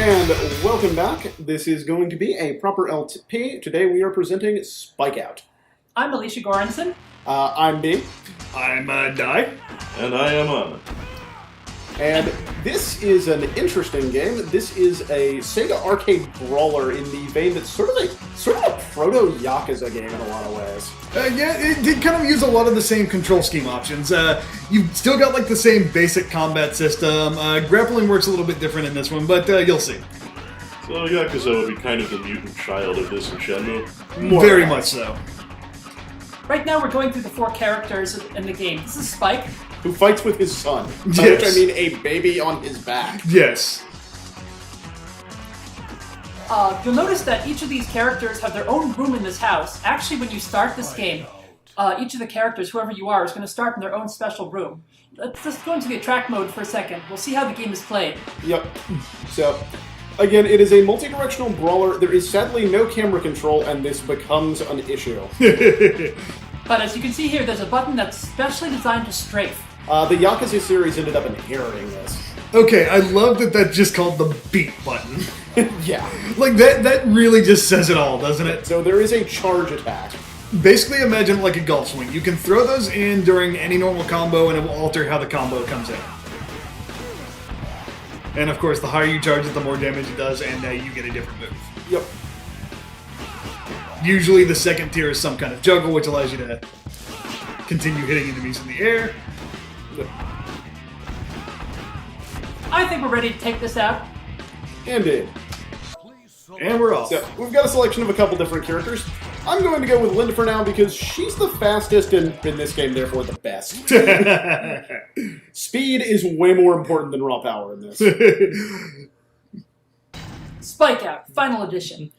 And welcome back. This is going to be a proper LP. Today we are presenting SpikeOut. I'm Alicia Goranson. I'm B. I'm Dai. And I am on. And this is an interesting game. This is a Sega arcade brawler in the vein that's sort of a proto-Yakuza game in a lot of ways. Yeah, it did kind of use a lot of the same control scheme options. You've still got like the same basic combat system. Grappling works a little bit different in this one, but you'll see. So Yakuza would be kind of the mutant child of this in Shenmue. Very much so. Right now we're going through the 4 characters in the game. This is Spike, who fights with his son. Yes. By which I mean a baby on his back. Yes. You'll notice that each of these characters have their own room in this house. Actually, when you start this game, each of the characters, whoever you are, is going to start in their own special room. Let's just go into the attract mode for a second. We'll see how the game is played. Yep. So, again, it is a multi-directional brawler. There is sadly no camera control, and this becomes an issue. But as you can see here, there's a button that's specially designed to strafe. The Yakuza series ended up inheriting this. Okay, I love that that's just called the beat button. Yeah. Like, that really just says it all, doesn't it? So there is a charge attack. Basically, imagine like a golf swing. You can throw those in during any normal combo, and it will alter how the combo comes in. And of course, the higher you charge it, the more damage it does, and you get a different move. Yep. Usually the second tier is some kind of juggle, which allows you to continue hitting enemies in the air. Yep. I think we're ready to take this out. Indeed. And we're off. So, we've got a selection of a couple different characters. I'm going to go with Linda for now because she's the fastest and, in this game, therefore, the best. Speed is way more important than raw power in this. SpikeOut, Final Edition.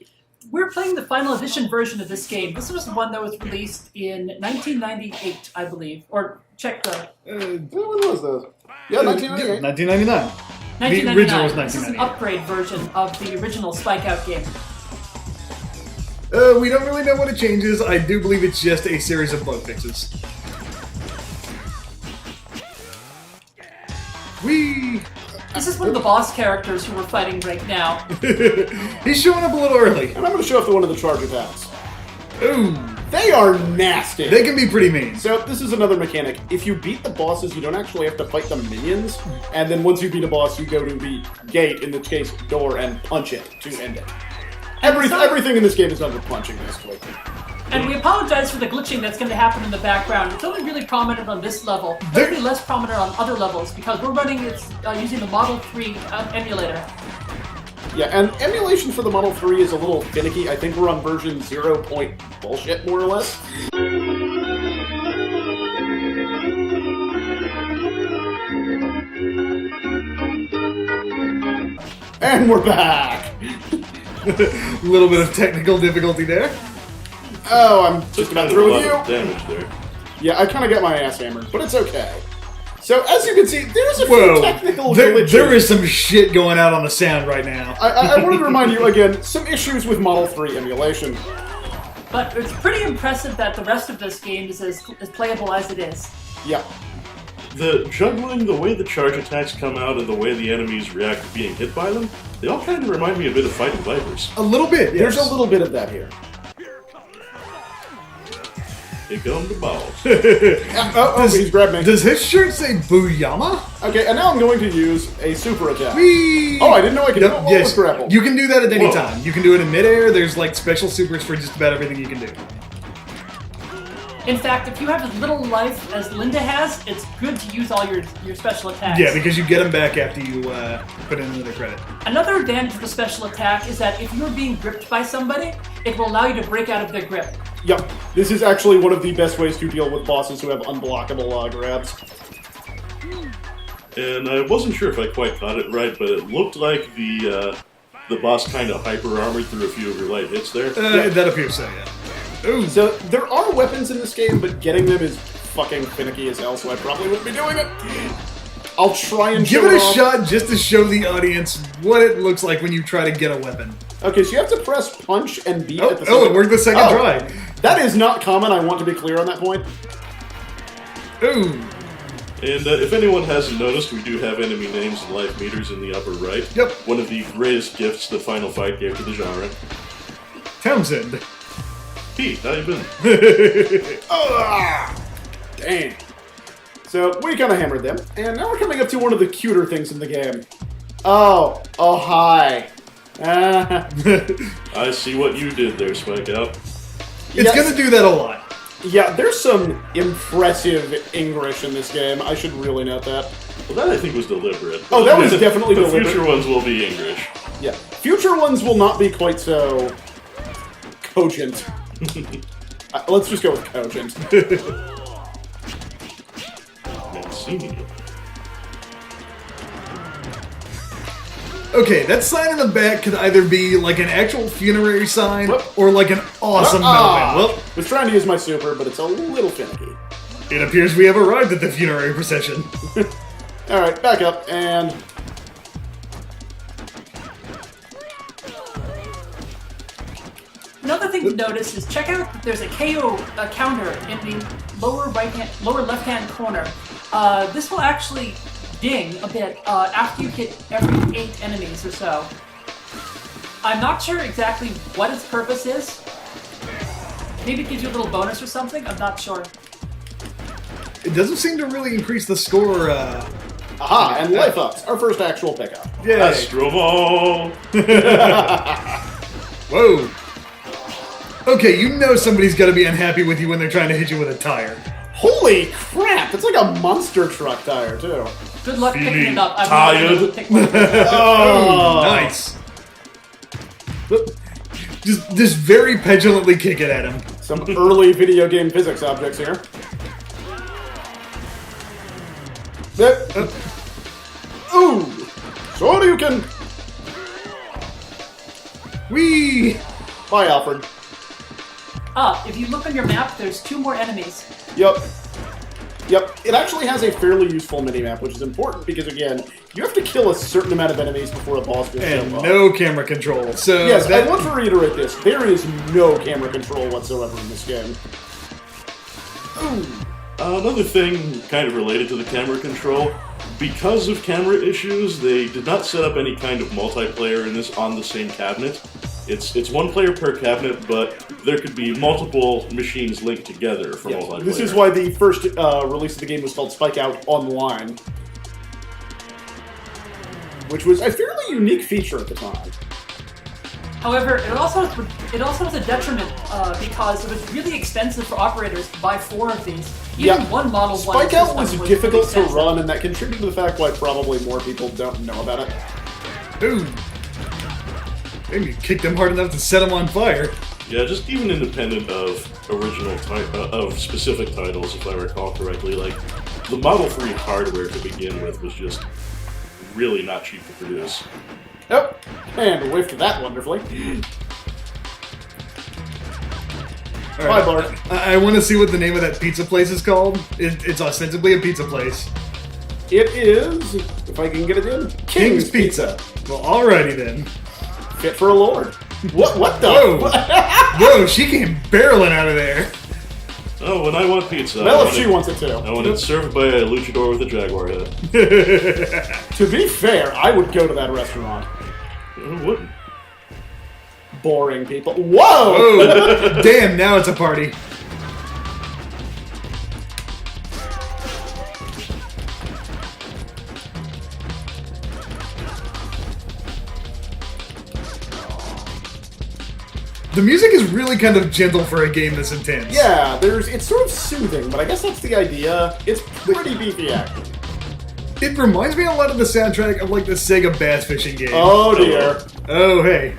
We're playing the Final Edition version of this game. This was the one that was released in 1998, I believe. Or, check the... When was this? Yeah, 1998. 1999. 1999. The original was This is an 1998. upgrade version of the original SpikeOut game. We don't really know what it changes. I do believe it's just a series of bug fixes. Whee! This is one of the boss characters who we're fighting right now. He's showing up a little early. And I'm going to show off one of the charge attacks. Ooh. They are nasty. They can be pretty mean. So this is another mechanic. If you beat the bosses, you don't actually have to fight the minions. And then once you beat a boss, you go to the gate, in this case, door, and punch it to end it. Everything in this game is done with punching, basically. And we apologize for the glitching that's going to happen in the background. It's only really prominent on this level. It's going to be less prominent on other levels because we're running it using the Model 3 emulator. Yeah, and emulation for the Model 3 is a little finicky. I think we're on version 0. bullshit, more or less. And we're back! A little bit of technical difficulty there. Oh, I'm just about through with you. Damage there. Yeah, I kind of got my ass hammered, but it's okay. So, as you can see, there's a few technical glitches. There is some shit going out on the sound right now. I wanted to remind you, again, some issues with Model 3 emulation. But it's pretty impressive that the rest of this game is as playable as it is. Yeah. The juggling, the way the charge attacks come out, and the way the enemies react to being hit by them, they all kind of remind me a bit of Fighting Vipers. A little bit, yes. There's a little bit of that here. Here come the balls. He's grabbed me. Does his shirt say Booyama? Okay, and now I'm going to use a super attack. Whee! Oh, I didn't know I could do it while Yes, with grapple. you can do that at any Whoa. time. You can do it in midair. There's like special supers for just about everything you can do. In fact, if you have as little life as Linda has, it's good to use all your special attacks. Yeah, because you get them back after you put in another credit. Another advantage of the special attack is that if you're being gripped by somebody, it will allow you to break out of their grip. Yep, this is actually one of the best ways to deal with bosses who have unblockable grabs. And I wasn't sure if I quite got it right, but it looked like the boss kind of hyper-armored through a few of your light hits there. That appears so, yeah. Ooh. So, there are weapons in this game, but getting them is fucking finicky as hell, so I probably wouldn't be doing it. I'll try and give show it a off. shot just to show the audience what it looks like when you try to get a weapon. Okay, so you have to press punch and beat at the same Oh, it worked the second try. That is not common, I want to be clear on that point. Ooh. And if anyone hasn't noticed, we do have enemy names and life meters in the upper right. Yep. One of the greatest gifts the Final Fight gave to the genre. Townsend. Pete, how you been? Dang. So, we kind of hammered them, and now we're coming up to one of the cuter things in the game. Oh, hi. I see what you did there, SpikeOut. It's Yes. gonna do that a lot. Yeah, there's some impressive English in this game. I should really note that. Well, that I think was deliberate. Oh, that was definitely the deliberate. future ones will be English. Yeah. Future ones will not be quite so cogent. Let's just go with cogent. Mancini. Okay, that sign in the back could either be like an actual funerary sign Whoop. or like an awesome metal win. Was trying to use my super, but it's a little finicky. Well, it appears we have arrived at the funerary procession. Alright, back up, and... Another thing to notice is check out that there's a KO counter in the lower left-hand corner. This will actually ding a bit after you hit every 8 enemies or so. I'm not sure exactly what its purpose is. Maybe it gives you a little bonus or something. I'm not sure. It doesn't seem to really increase the score. Aha, and life ups, our first actual pickup. Yay. Astroval! Whoa. Okay, you know somebody's got to be unhappy with you when they're trying to hit you with a tire. Holy crap! It's like a monster truck tire, too. Good luck picking Feeling it up. I'm tired? really gonna pick one up. Oh, nice. Just very petulantly kick it at him. Some early video game physics objects here. Ooh! So you can... Whee! Bye, Alfred. If you look on your map, there's 2 more enemies. Yep. Yep. It actually has a fairly useful minimap, which is important because, again, you have to kill a certain amount of enemies before a boss will And show up. no camera control. So Yes, that, I want to reiterate this. There is no camera control whatsoever in this game. Another thing kind of related to the camera control, because of camera issues, they did not set up any kind of multiplayer in this on the same cabinet. It's 1 player per cabinet, but there could be multiple machines linked together for multiplayer. This is why the first release of the game was called SpikeOut Online, which was a fairly unique feature at the time. However, it also has a detriment because it was really expensive for operators to buy 4 of these. Even one model one. SpikeOut was really difficult to expensive. run, and that contributed to the fact why probably more people don't know about it. Ooh. Maybe you kicked them hard enough to set them on fire. Yeah, just even independent of of specific titles, if I recall correctly, like the Model 3 hardware to begin with was just really not cheap to produce. Oh, and whiffed that wonderfully. All Bye, Bart. I want to see what the name of that pizza place is called. It's ostensibly a pizza place. It is, if I can get it in, King's Pizza. Well, alrighty then. Fit for a lord. What the? Whoa. Whoa, she came barreling out of there. Oh, when I want pizza, Well, if she wants it I too. want it served by a luchador with a jaguar head. To be fair, I would go to that restaurant. Who wouldn't? Boring people. Whoa! Oh, damn, now it's a party. The music is really kind of gentle for a game this intense. Yeah, it's sort of soothing, but I guess that's the idea. It's pretty beefy action. It reminds me a lot of the soundtrack of like the Sega bass fishing game. Oh dear. Oh, hey.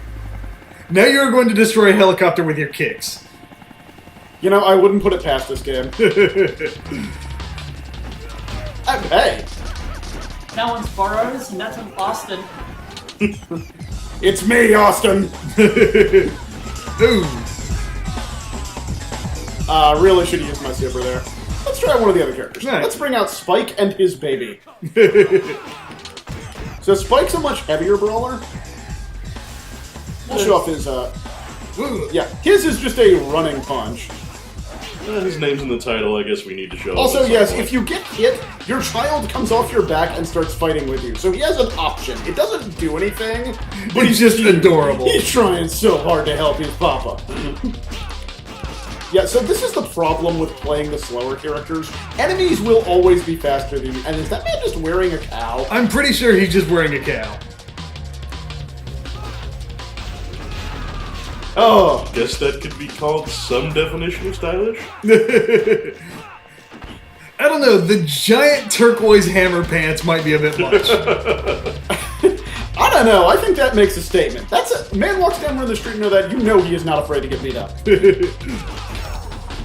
Now you're going to destroy a helicopter with your kicks. You know, I wouldn't put it past this game. Hey, That one's Burroughs, and that's in Austin. it's me, Austin. Ooh. Really should have used my super there. Let's try one of the other characters. Right. Let's bring out Spike and his baby. So Spike's a much heavier brawler. We'll show off his, Ooh. yeah, his is just a running punch. His name's in the title, I guess we need to show Also, him at yes, some point. if you get hit, your child comes off your back and starts fighting with you. So he has an option. It doesn't do anything, but He's just adorable. He's trying so hard to help his papa. Yeah, so this is the problem with playing the slower characters. Enemies will always be faster than you. And is that man just wearing a cow? I'm pretty sure he's just wearing a cow. Oh. Guess that could be called some definition of stylish? I don't know, the giant turquoise hammer pants might be a bit much. I don't know. I think that makes a statement. That's a man walks down the street and know that, you know he is not afraid to get beat up.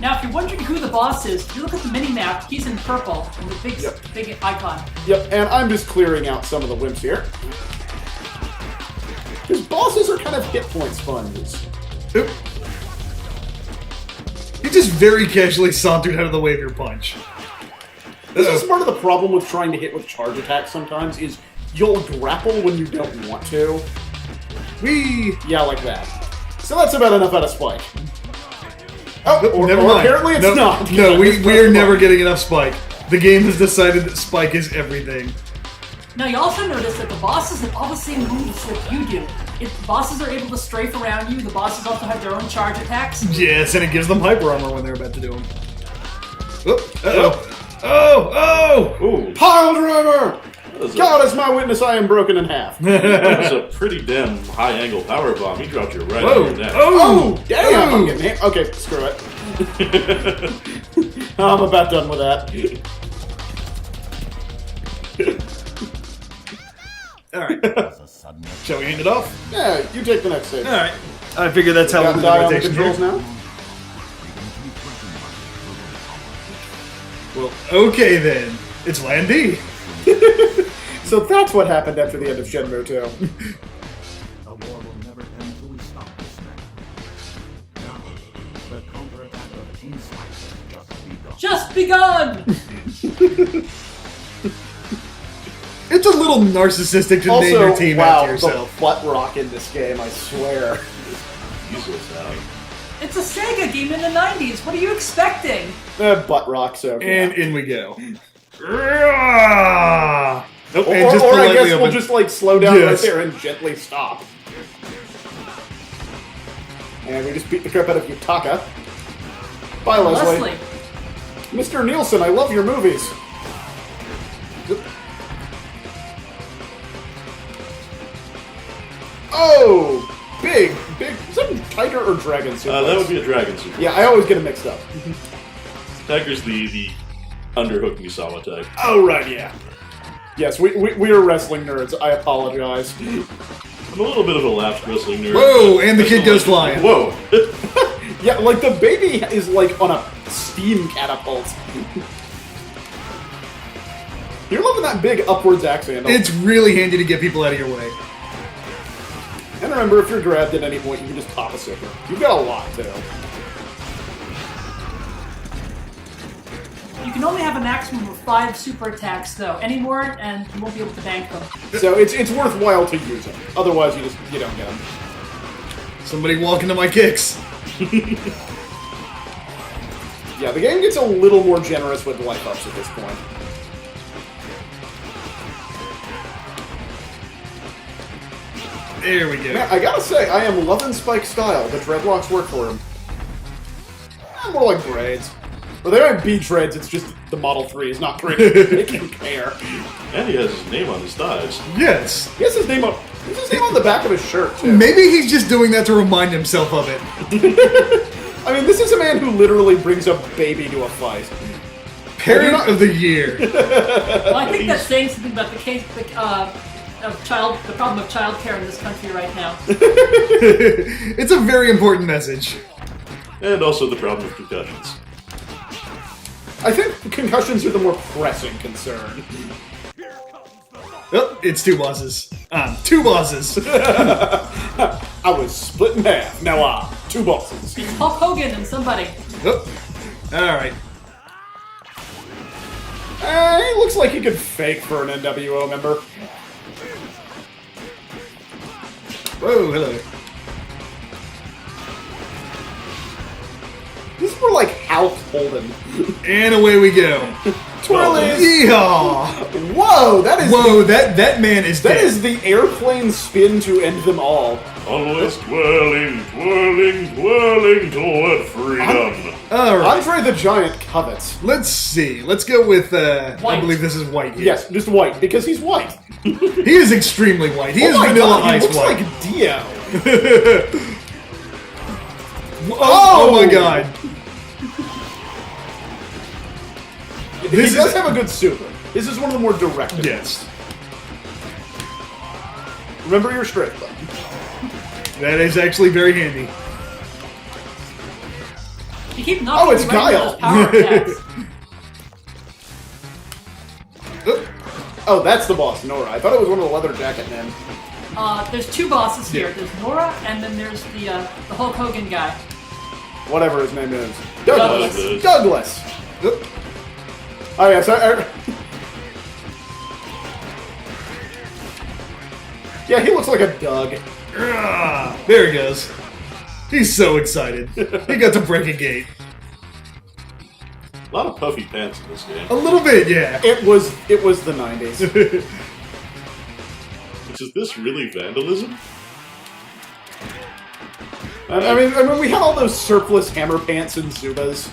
Now, if you're wondering who the boss is, if you look at the mini-map, he's in purple, and the big icon. Yep, and I'm just clearing out some of the wimps here. Because bosses are kind of hit point sponges. Oop. He just very casually sauntered out of the way of your punch. This is part of the problem with trying to hit with charge attacks sometimes, is you'll grapple when you don't want to. Whee! Yeah, like that. So that's about enough out of Spike. Oh, or Never mind. apparently it's not. No, we are never getting enough Spike. The game has decided that Spike is everything. Now, you also notice that the bosses have all the same moves that you do. If bosses are able to strafe around you, the bosses also have their own charge attacks. Yes, and it gives them hyper armor when they're about to do them. Oh! Ooh, Pile driver! that God is my witness, I am broken in half. was a pretty damn high-angle power bomb. He dropped you right on your neck. Oh, damn! Oh. I'm getting hit. Okay, screw it. I'm about done with that. Alright. Shall we hand it off? Yeah, you take the next stage. Alright. I figure that's how Got we'll do die the on the rotation controls here. now? Well, okay then. It's Land D. So that's what happened after the end of Shenmue 2. The war will never end till we stop this thing. Now, the counterattack of Team Spike has just begun. Just begun! It's a little narcissistic to name Also, your team wow, after yourself. the butt rock in this game, I swear. Jesus, now. It's a Sega game in the 90s. What are you expecting? Butt rock, so. And in we go. Nope, Or, and just or I politely guess we'll open. just like slow down Yes. right there and gently stop. And we just beat the crap out of Yutaka. Bye, Leslie. Mr. Nielsen, I love your movies. Oh! Big. Is that a tiger or dragon suplex? That would be a dragon super. Yeah, I always get them mixed up. Tiger's the underhook Misawa type. Oh, right, yeah. Yes, we are wrestling nerds. I apologize. I'm a little bit of a lapsed wrestling nerd. Whoa, and the kid goes flying. Whoa! Yeah, like the baby is like on a steam catapult. You're loving that big upwards axe handle. It's really handy to get people out of your way. And remember, if you're grabbed at any point, you can just pop a super. You've got a lot, too. You can only have a maximum of 5 super attacks, though. Any more, and you won't be able to bank them. So it's worthwhile to use them. Otherwise, you don't get them. Somebody walk into my kicks. Yeah, the game gets a little more generous with life ups at this point. There we go. Man, I gotta say, I am loving Spike's style. The dreadlocks work for him. More like braids. Well, they aren't beach dreads, it's just the Model 3 is not great at making hair. And he has his name on his thighs. Yes. He has his name on the back of his shirt, too. Maybe he's just doing that to remind himself of it. I mean, this is a man who literally brings a baby to a fight. Parent of the year. Well, I think that's saying something about the problem of childcare in this country right now. It's a very important message. And also the problem of concussions. I think concussions are the more pressing concern. Oh, it's 2 bosses. 2 bosses. I was split in half. Now 2 bosses. It's Hulk Hogan and somebody. Oh. Alright. He looks like he could fake for an NWO member. Whoa, hello. This more like Hulk Holden. And away we go. Twirlies! Yeehaw! Whoa, that is Whoa, that man is that dead. is the airplane spin to end them all. Always twirling, twirling, twirling toward freedom. All right. Andre the Giant covets. Let's see. Let's go with, I White. believe this is white here. Yes, just white, because he's white. He is extremely white. He is Oh my vanilla God, he ice looks white. like Dio. Oh my god. He This does is- have a good super. This is one of the more direct. Yes. Remember your strafe button. That is actually very handy. You keep knocking Oh, it's me right into Guile. those power attacks. Oop. Oh, that's the boss, Nora. I thought it was one of the leather jacket men. There's two bosses here. Yeah. There's Nora, and then there's the Hulk Hogan guy. Whatever his name is. Douglas. Douglas. Douglas. Oop. Oh, yeah, so... yeah, he looks like a Doug. Ah, there he goes. He's so excited. He got to break a gate. A lot of puffy pants in this game. A little bit, yeah. It was the 90s. Which is this really vandalism? I mean, we had all those surplus hammer pants and Zubas.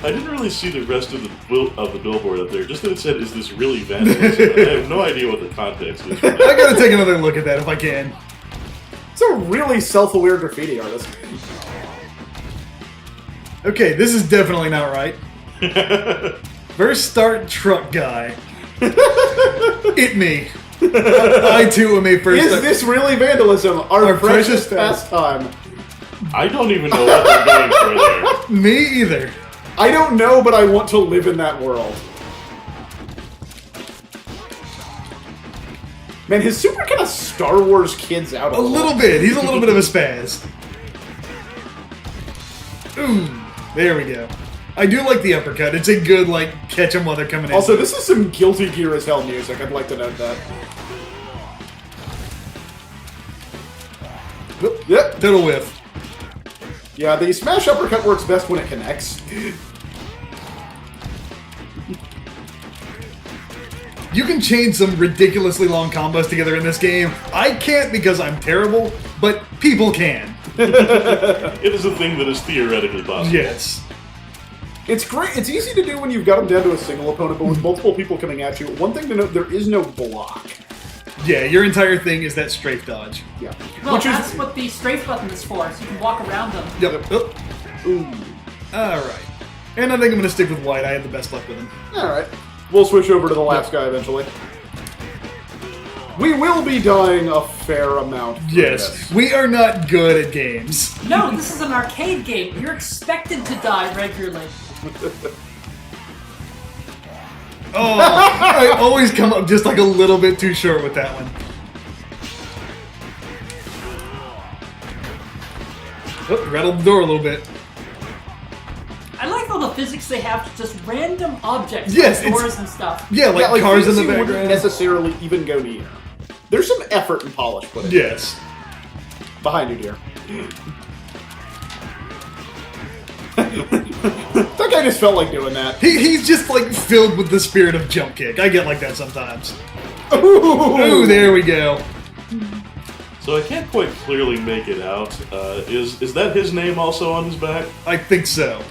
I didn't really see the rest of the billboard up there. Just that it said, "Is this really vandalism?" I have no idea what the context is. For that. I gotta take another look at that if I can. It's a really self-aware graffiti artist. Okay, this is definitely not right. First start truck guy. It me. I too am a first Is start. this really vandalism? Our precious precious pastime. I don't even know what they're going for there. Me either. I don't know, but I want to live in that world. Man, his super kind of Star Wars kids out A little bit. He's a little bit of a spaz. Ooh, there we go. I do like the uppercut. It's a good, like, catch them while they're coming in. Also, this is some Guilty Gear as hell music. I'd like to note that. Whoop. Yep. Total whiff. Yeah, the smash uppercut works best when it connects. You can chain some ridiculously long combos together in this game. I can't because I'm terrible, but people can. It is a thing that is theoretically possible. Yes. It's great. It's easy to do when you've got them down to a single opponent, but with multiple people coming at you, one thing to note, there is no block. Yeah, your entire thing is that strafe dodge. Yeah. Well, Which that's is... what the strafe button is for, so you can walk around them. Yep. Oop. Ooh. Alright. And I think I'm going to stick with white. I had the best luck with him. Alright. We'll switch over to the last guy eventually. We will be dying a fair amount. for Yes, this. we are not good at games. No, this is an arcade game. You're expected to die regularly. Oh, I always come up just like a little bit too short with that one. Oh, rattled the door a little bit. I like all the physics they have to just random objects, Yes, like it's- doors and stuff. Yeah, like, Yeah, like cars in things the you wouldn't background. necessarily even go near. There's some effort and polish put in. Yes. Behind you, dear. That guy just felt like doing that. He's just like filled with the spirit of jump kick. I get like that sometimes. Ooh. Ooh, there we go. So I can't quite clearly make it out. Is that his name also on his back? I think so.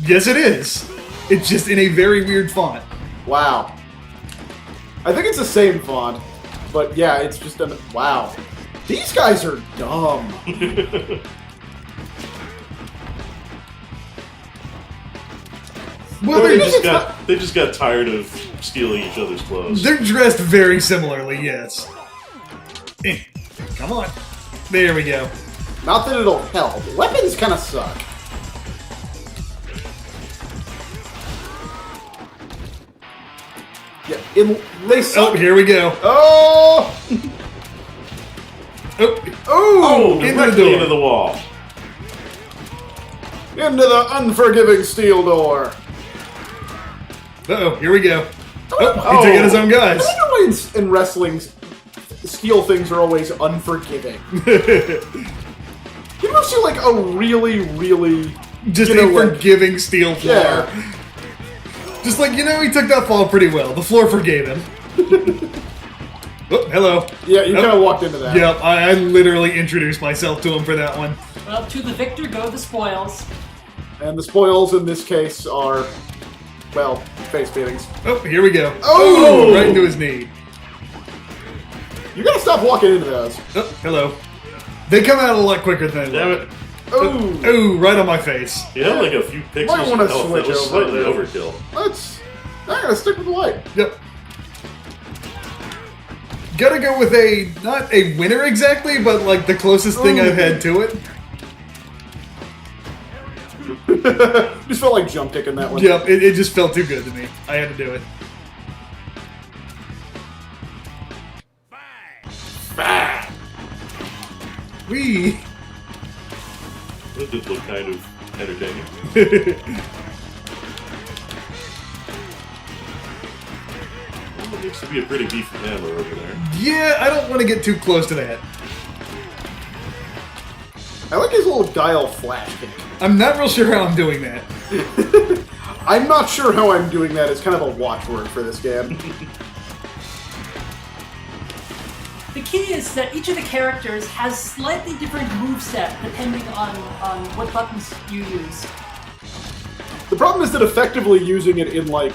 Yes, it is. It's just in a very weird font. Wow. I think it's the same font, but yeah, it's just a wow. These guys are dumb. Well, They just got tired of stealing each other's clothes. they're dressed very similarly, yes. Eh, come on. There we go. Not that it'll help. Weapons kind of suck. Yeah, they suck. Oh, here we go. Oh! Oh, Oh! into the Directly door. into the wall. Into the unforgiving steel door. Uh-oh, here we go. Oh, Oh. he's taking his own guys. I wonder why in wrestling, steel things are always unforgiving. You know, gives you like a really, really Just you a know, like- forgiving steel floor. Yeah. Just like, he took that fall pretty well. The floor forgave him. Oh, hello. Yeah, you Oh. kind of walked into that. Yep, I literally introduced myself to him for that one. Well, to the victor go the spoils. And the spoils in this case are, well, face beatings. Oh, here we go. Oh! Right into his knee. You gotta stop walking into those. Oh, hello. They come out a lot quicker than I Damn look. it. Oh, Oh, right on my face. He had like a few pixels Might of wanna health. switch That was over. slightly overkill. I'm gonna stick with the white. Yep. Gotta go with not a winner exactly, but like the closest thing I've had to it. Just felt like jump kicking that one. Yep, it just felt too good to me. I had to do it. Wee. It did look kind of entertaining. Well, it looks to be a pretty beefy hammer over there. Yeah, I don't want to get too close to that. I like his little dial flash kick. I'm not real sure how I'm doing that. I'm not sure how I'm doing that. It's kind of a watchword for this game. The key is that each of the characters has slightly different moveset depending on what buttons you use. The problem is that effectively using it in, like,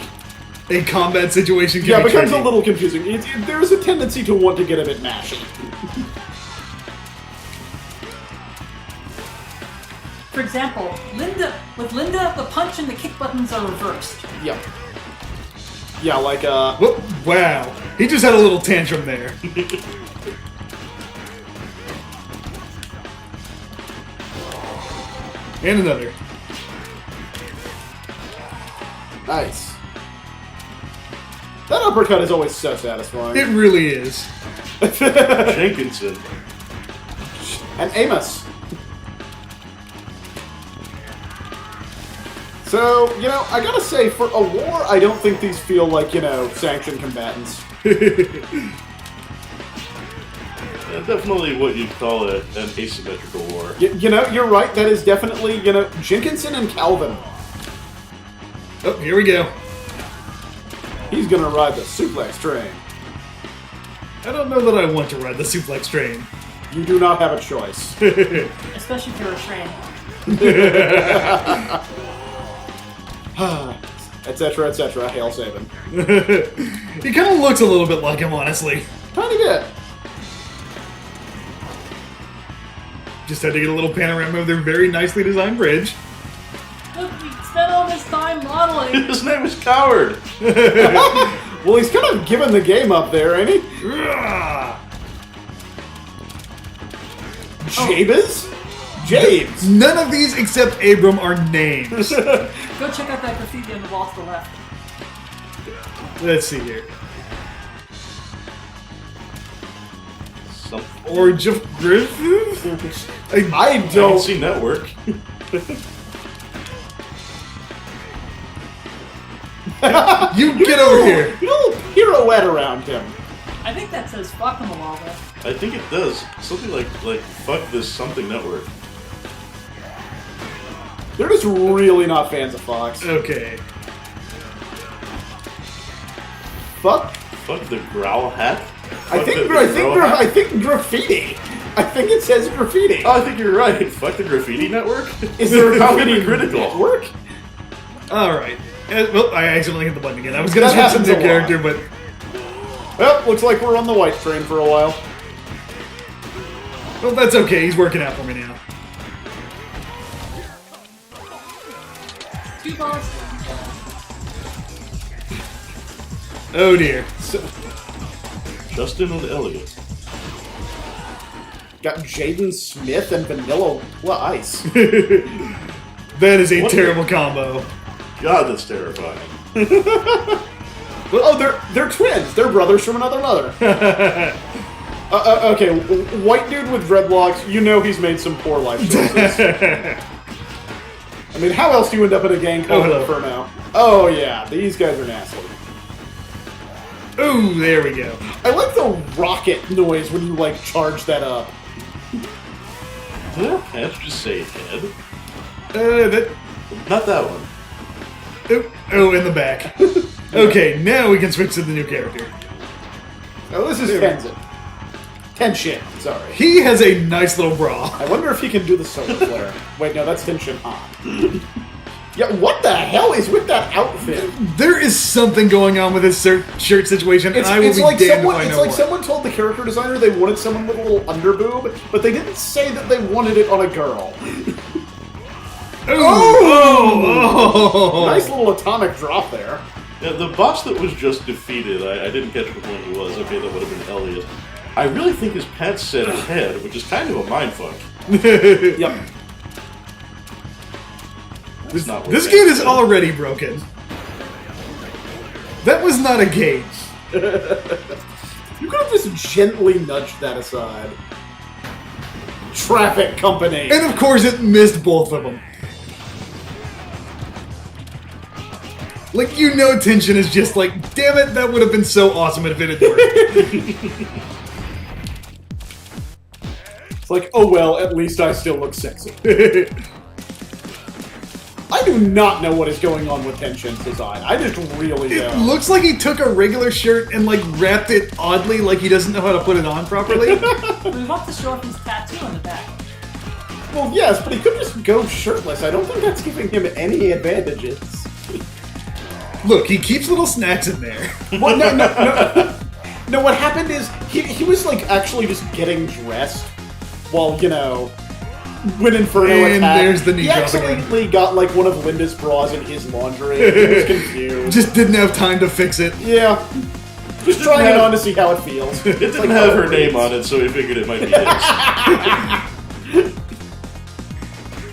A combat situation can yeah, be becomes a tricky. little confusing. There is a tendency to want to get a bit mashy. For example, with Linda, the punch and the kick buttons are reversed. Yeah. Yeah, like, Whoop, wow. He just had a little tantrum there. And another. nice. That uppercut is always so satisfying. It really is. Jenkinson. And Amos. So, I gotta say, for a war, I don't think these feel like, sanctioned combatants. Yeah, definitely what you'd call an asymmetrical war. You're right, that is definitely, Jenkinson and Calvin. Oh, here we go. He's gonna ride the suplex train. I don't know that I want to ride the suplex train. You do not have a choice. Especially if you're a train. Etc., etc., hail Sabin. He kind of looks a little bit like him, honestly. Tiny bit. Just had to get a little panorama of their very nicely designed bridge. Look, we spent all this time modeling. His name is Coward. Well, he's kind of given the game up there, ain't he? Jabez? James. None of these except Abram are names. Go check out that graffiti on the wall to the left. Let's see here. Something. Orange of Griffin? I I haven't don't. seen that work. You get over here. Little pirouette around him. I think that says fuck on the wall though. I think it does. Something like fuck this something network. They're just really not fans of Fox. Okay. Fuck. Fuck the growl hat. I Fuck think the growl hat? I think graffiti. I think it says graffiti. Oh, I think you're right. Fuck the graffiti network. Is there a How graffiti critical? network? Alright. Well, I accidentally hit the button again. I was going to That switch happens into a lot. character, but... Well, looks like we're on the white train for a while. Well, that's okay. He's working out for me now. Two balls. Oh, dear. Justin and Elliot. Got Jaden Smith and Vanilla Ice. That is a What? terrible combo. God, that's terrifying. Oh, they're twins. They're brothers from another mother. Okay, white dude with dreadlocks. You know he's made some poor life choices. I mean, how else do you end up in a gang called hello. Inferno? Oh yeah, these guys are nasty. Ooh, there we go. I like the rocket noise when you charge that up. Can't just say head. That... Not that one. Oh, in the back. Okay, now we can switch to the new character. Oh, this is Tenzin. Tenshin, sorry. He has a nice little bra. I wonder if he can do the solar flare. Wait, no, that's Tenshin Han. Yeah, what the hell is with that outfit? There is something going on with this shirt situation, and I will be like damned if I know It's like what. someone told the character designer they wanted someone with a little underboob, but they didn't say that they wanted it on a girl. Oh! Nice little atomic drop there. Yeah, the boss that was just defeated, I didn't catch what one he was. Okay, that would have been Elliot. I really think his pants said head, which is kind of a mindfuck. Yep. This gate is already broken. That was not a gate. You could have just gently nudged that aside. Traffic company. And of course it missed both of them. Like, you know tension is just like, damn it, that would have been so awesome if it had worked. It's like, oh well, at least I still look sexy. I do not know what is going on with Tenshin's design. I just really It don't. looks like he took a regular shirt and, like, wrapped it oddly, like he doesn't know how to put it on properly. We want to show off his tattoo on the back. Well, yes, but he could just go shirtless. I don't think that's giving him any advantages. Look, he keeps little snacks in there. Well, no. No, what happened is, he was, like, actually just getting dressed while, you know, when Inferno And attacked. there's the knee He drop accidentally got, like, one of Linda's bras in his laundry. He was confused. Just didn't have time to fix it. Yeah. Just trying it on to see how it feels. It didn't have her name on it, so he figured it might be his.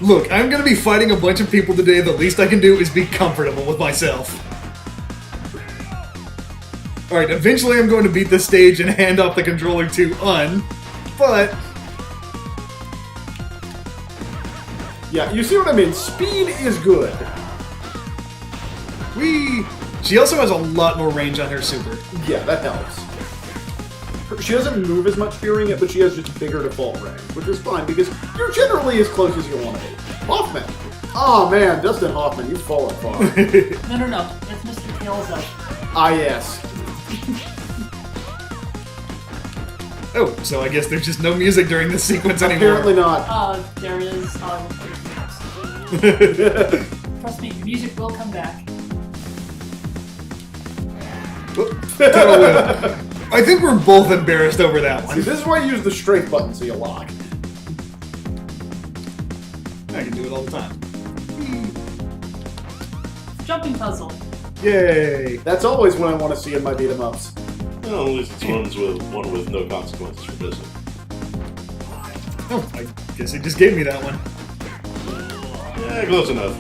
Look, I'm gonna be fighting a bunch of people today. The least I can do is be comfortable with myself. Alright, eventually I'm going to beat this stage and hand off the controller to Un, but... Yeah, you see what I mean? Speed is good. She also has a lot more range on her super. Yeah, that helps. She doesn't move as much during it, but she has just bigger default range, which is fine because you're generally as close as you want to be. Hoffman. Oh man, Dustin Hoffman, you've fallen far. No. It's Mr. Tailsup. Ah, yes. Oh, so I guess there's just no music during this sequence anymore. Apparently not. There is. Trust me, music will come back. I think we're both embarrassed over that See, one. this is why you use the strafe button so you lock. I can do it all the time. Jumping puzzle. Yay! That's always what I want to see in my beat 'em ups. Well, at least it's one with no consequences for missing. Oh, I guess he just gave me that one. Yeah, close enough.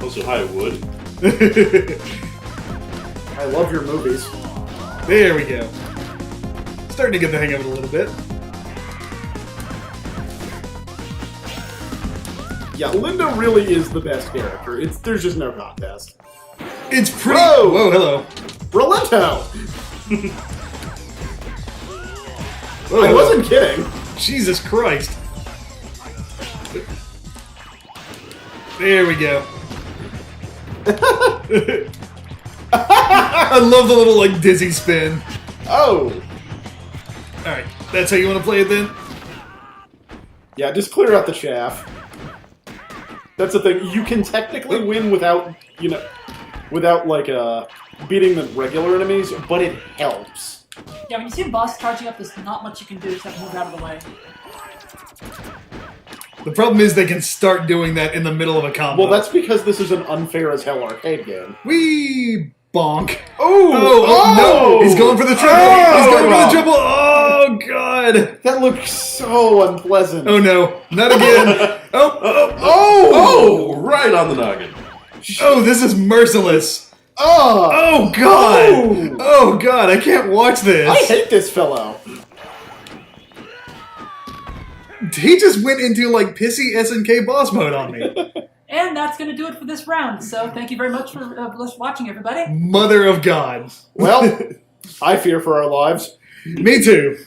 Also, hi, Wood. I love your movies. There we go. Starting to get the hang of it a little bit. Yeah, Linda really is the best character. There's just no contest. It's pretty... Whoa! Whoa, hello. Rolento! Whoa, I hello. wasn't kidding. Jesus Christ. There we go. I love the little, like, dizzy spin. Oh! Alright, that's how you want to play it then? Yeah, just clear out the chaff. That's the thing. You can technically win without, without, like, beating the regular enemies, but it helps. Yeah, when you see a boss charging up, there's not much you can do except move out of the way. The problem is they can start doing that in the middle of a combo. Well, that's because this is an unfair as hell arcade game. Wee bonk. Oh, no! He's going for the triple! Oh! He's going for the triple! Oh, God! That looks so unpleasant. Oh, no. Not again. Oh! Right on the noggin. Oh, this is merciless. Oh! Oh, God! Oh! Oh, God, I can't watch this. I hate this fellow. He just went into, like, pissy SNK boss mode on me. And that's going to do it for this round. So thank you very much for watching, everybody. Mother of God. Well, I fear for our lives. Me too.